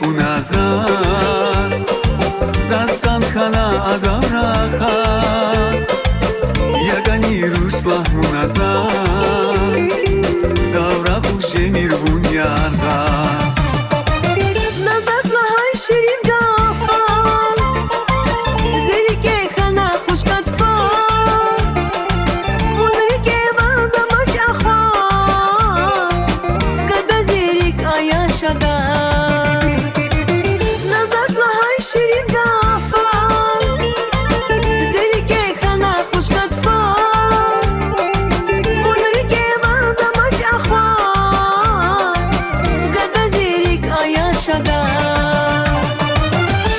kunazas zaskan khana agarahas yagani rushla munazas zavra khushemir bunyargas nazas lahay shirin gafan zerike khana khushkatfan vunrike vazamash akhan gada zerik ayashada شیرین گافان زری که خنا خوش کتفان بونری که وازمش اخوان گرد زیریک آیا شدا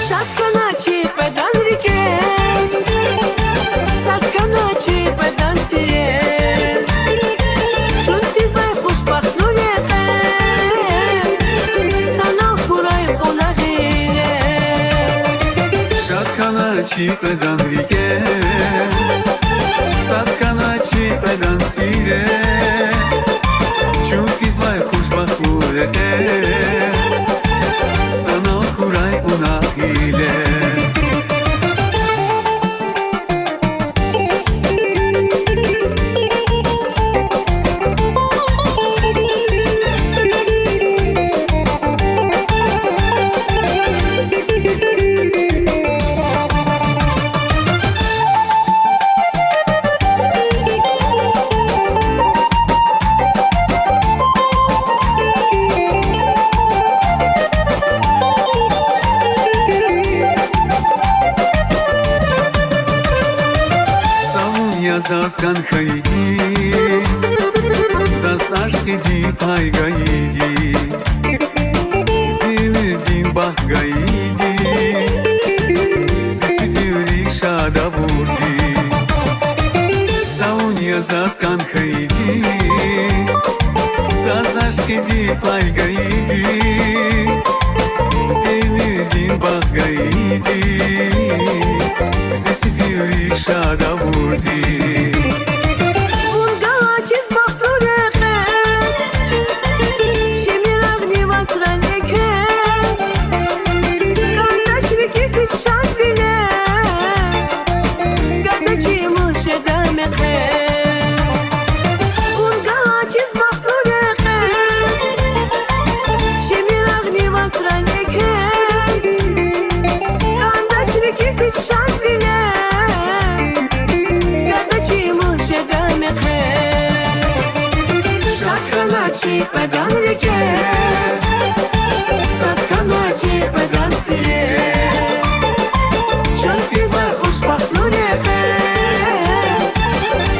شد کنا چیخ بدن ریکه سد کنا چیخ بدن سیره چون فیزای خوشبخت نوریقه سنا خورای خونقی Çiğredan rige Satkana çiğredan sire Çun fizvay hoşbahtlure Sana kuray unahile Заскан хайди засашхиди пайгайди зимирдин бахгайди сисифирик шадавурди сауния заскан хайди засашхиди пайгайди зимирдин бахгайди сисифирик шадавурди چیخ بدن ریکه صدقانا چیخ بدن سیره چون فیزای خوشبخت نوریقه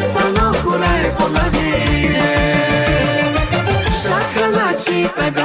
سنا خورای خلاقیره صدقانا چیخ بدن